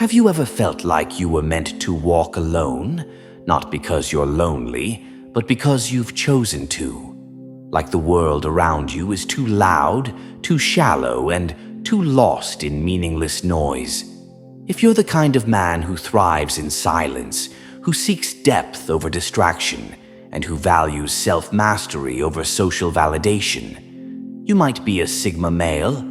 Have you ever felt like you were meant to walk alone? Not because you're lonely, but because you've chosen to. Like the world around you is too loud, too shallow, and too lost in meaningless noise. If you're the kind of man who thrives in silence, who seeks depth over distraction, and who values self-mastery over social validation, you might be a Sigma male.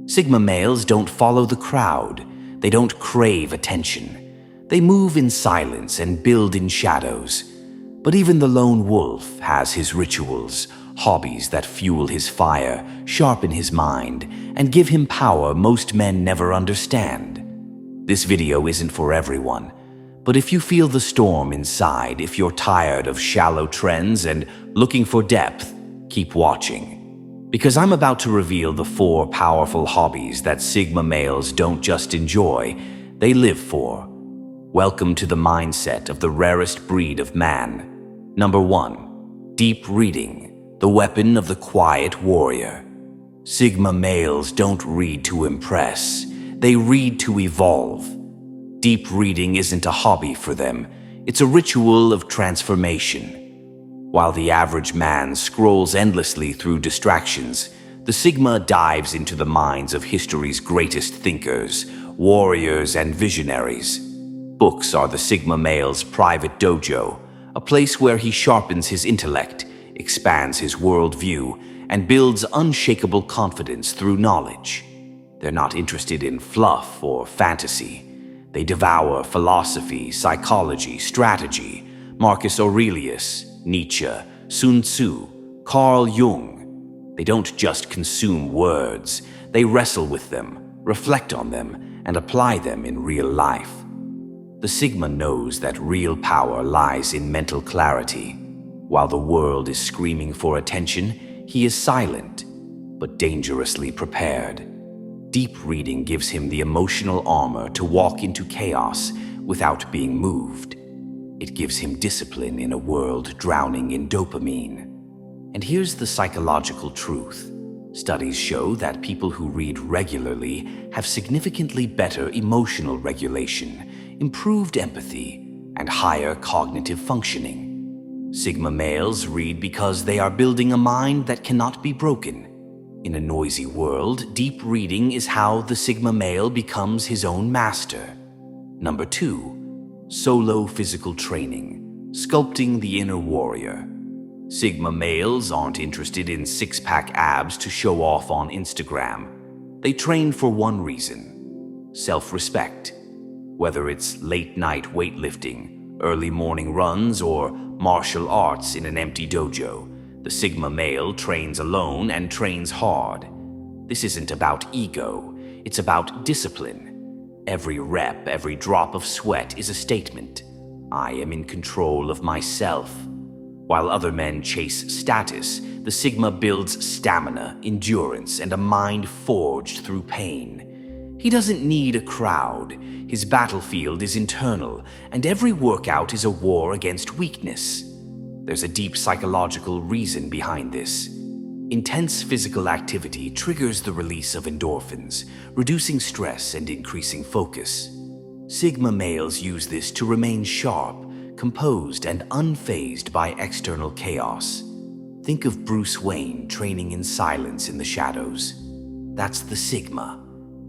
Sigma males don't follow the crowd. They don't crave attention. They move in silence and build in shadows. But even the lone wolf has his rituals, hobbies that fuel his fire, sharpen his mind, and give him power most men never understand. This video isn't for everyone, but if you feel the storm inside, if you're tired of shallow trends and looking for depth, keep watching. Because I'm about to reveal the 4 powerful hobbies that Sigma males don't just enjoy, they live for. Welcome to the mindset of the rarest breed of man. Number 1. Deep reading. The weapon of the quiet warrior. Sigma males don't read to impress. They read to evolve. Deep reading isn't a hobby for them. It's a ritual of transformation. While the average man scrolls endlessly through distractions, the Sigma dives into the minds of history's greatest thinkers, warriors, and visionaries. Books are the Sigma male's private dojo, a place where he sharpens his intellect, expands his worldview, and builds unshakable confidence through knowledge. They're not interested in fluff or fantasy. They devour philosophy, psychology, strategy, Marcus Aurelius, Nietzsche, Sun Tzu, Carl Jung. They don't just consume words. They wrestle with them, reflect on them, and apply them in real life. The Sigma knows that real power lies in mental clarity. While the world is screaming for attention, he is silent, but dangerously prepared. Deep reading gives him the emotional armor to walk into chaos without being moved. It gives him discipline in a world drowning in dopamine. And here's the psychological truth. Studies show that people who read regularly have significantly better emotional regulation, improved empathy, and higher cognitive functioning. Sigma males read because they are building a mind that cannot be broken. In a noisy world, deep reading is how the Sigma male becomes his own master. Number 2. Solo physical training. Sculpting the inner warrior. Sigma males aren't interested in six-pack abs to show off on Instagram. They train for one reason: self-respect. Whether it's late-night weightlifting, early morning runs, or martial arts in an empty dojo, the Sigma male trains alone and trains hard. This isn't about ego, it's about discipline. Every rep, every drop of sweat is a statement. I am in control of myself. While other men chase status, the Sigma builds stamina, endurance, and a mind forged through pain. He doesn't need a crowd. His battlefield is internal, and every workout is a war against weakness. There's a deep psychological reason behind this. Intense physical activity triggers the release of endorphins, reducing stress and increasing focus. Sigma males use this to remain sharp, composed, and unfazed by external chaos. Think of Bruce Wayne training in silence in the shadows. That's the Sigma.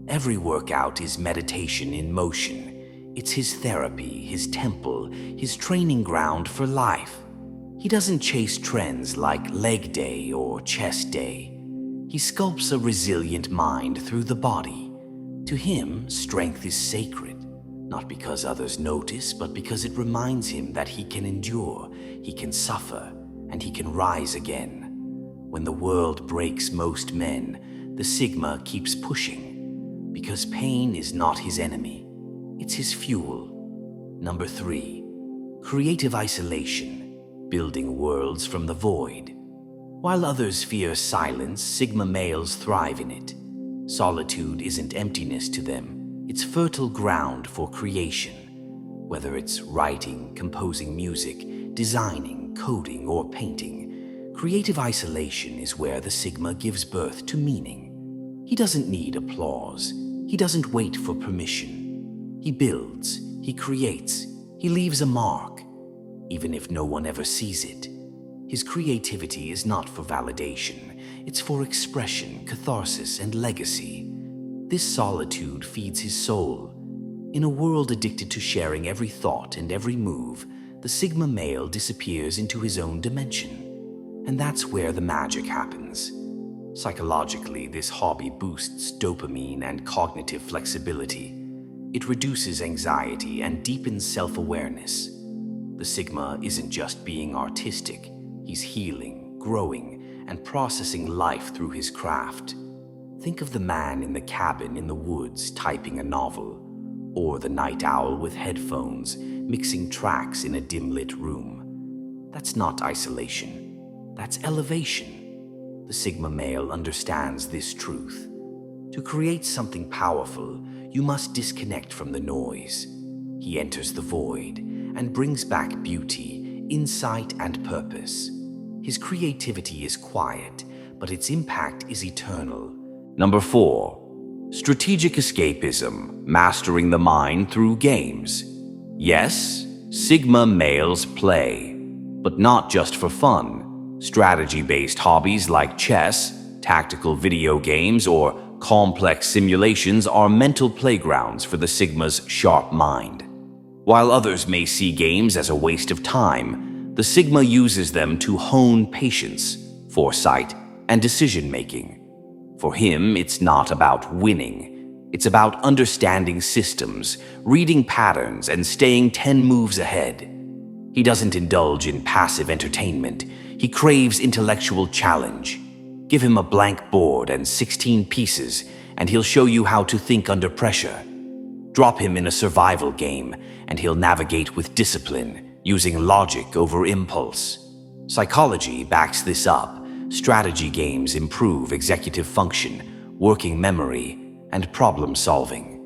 Every workout is meditation in motion. It's his therapy, his temple, his training ground for life. He doesn't chase trends like leg day or chest day. He sculpts a resilient mind through the body. To him, strength is sacred, not because others notice, but because it reminds him that he can endure, he can suffer, and he can rise again. When the world breaks most men, the Sigma keeps pushing, because pain is not his enemy, it's his fuel. Number 3, creative isolation. Building worlds from the void. While others fear silence, Sigma males thrive in it. Solitude isn't emptiness to them, it's fertile ground for creation. Whether it's writing, composing music, designing, coding, or painting, creative isolation is where the Sigma gives birth to meaning. He doesn't need applause. He doesn't wait for permission. He builds, he creates, he leaves a mark, even if no one ever sees it. His creativity is not for validation, it's for expression, catharsis, and legacy. This solitude feeds his soul. In a world addicted to sharing every thought and every move, the Sigma male disappears into his own dimension. And that's where the magic happens. Psychologically, this hobby boosts dopamine and cognitive flexibility. It reduces anxiety and deepens self-awareness. The Sigma isn't just being artistic, he's healing, growing, and processing life through his craft. Think of the man in the cabin in the woods typing a novel, or the night owl with headphones mixing tracks in a dim-lit room. That's not isolation, that's elevation. The Sigma male understands this truth. To create something powerful, you must disconnect from the noise. He enters the void and brings back beauty, insight, and purpose. His creativity is quiet, but its impact is eternal. Number 4. Strategic escapism, mastering the mind through games. Yes, Sigma males play, but not just for fun. Strategy-based hobbies like chess, tactical video games, or complex simulations are mental playgrounds for the Sigma's sharp mind. While others may see games as a waste of time, the Sigma uses them to hone patience, foresight, and decision-making. For him, it's not about winning. It's about understanding systems, reading patterns, and staying 10 moves ahead. He doesn't indulge in passive entertainment. He craves intellectual challenge. Give him a blank board and 16 pieces, and he'll show you how to think under pressure. Drop him in a survival game, and he'll navigate with discipline, using logic over impulse. Psychology backs this up. Strategy games improve executive function, working memory, and problem solving.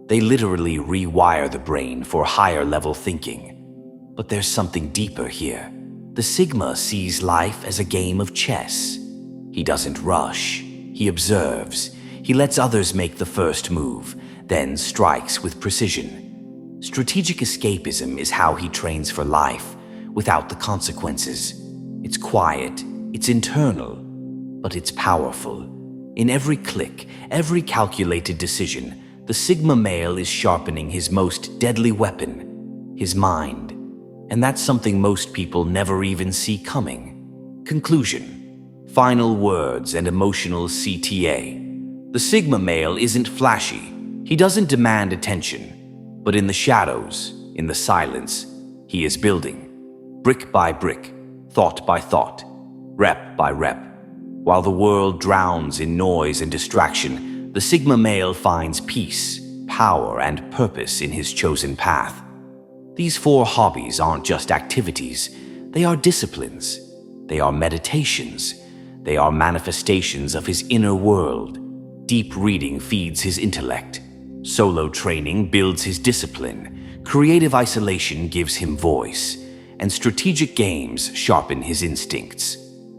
They literally rewire the brain for higher-level thinking. But there's something deeper here. The Sigma sees life as a game of chess. He doesn't rush. He observes. He lets others make the first move, then strikes with precision. Strategic escapism is how he trains for life, without the consequences. It's quiet, it's internal, but it's powerful. In every click, every calculated decision, the Sigma male is sharpening his most deadly weapon, his mind. And that's something most people never even see coming. Conclusion. Final words and emotional CTA. The Sigma male isn't flashy. He doesn't demand attention. But in the shadows, in the silence, he is building. Brick by brick, thought by thought, rep by rep. While the world drowns in noise and distraction, the Sigma male finds peace, power, and purpose in his chosen path. These 4 hobbies aren't just activities. They are disciplines. They are meditations. They are manifestations of his inner world. Deep reading feeds his intellect. Solo training builds his discipline. Creative isolation gives him voice. And strategic games sharpen his instincts.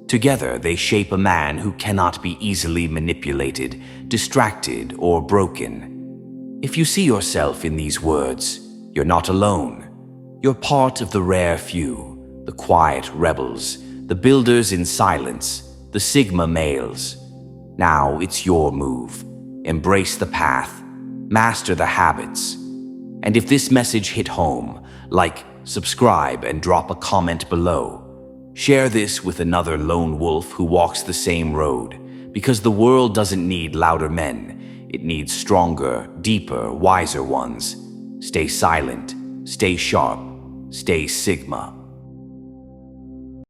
Together, they shape a man who cannot be easily manipulated, distracted, or broken. If you see yourself in these words, you're not alone. You're part of the rare few, the quiet rebels, the builders in silence, the Sigma males. Now it's your move. Embrace the path. Master the habits. And if this message hit home, like, subscribe, and drop a comment below. Share this with another lone wolf who walks the same road, because the world doesn't need louder men. It needs stronger, deeper, wiser ones. Stay silent, stay sharp, stay Sigma.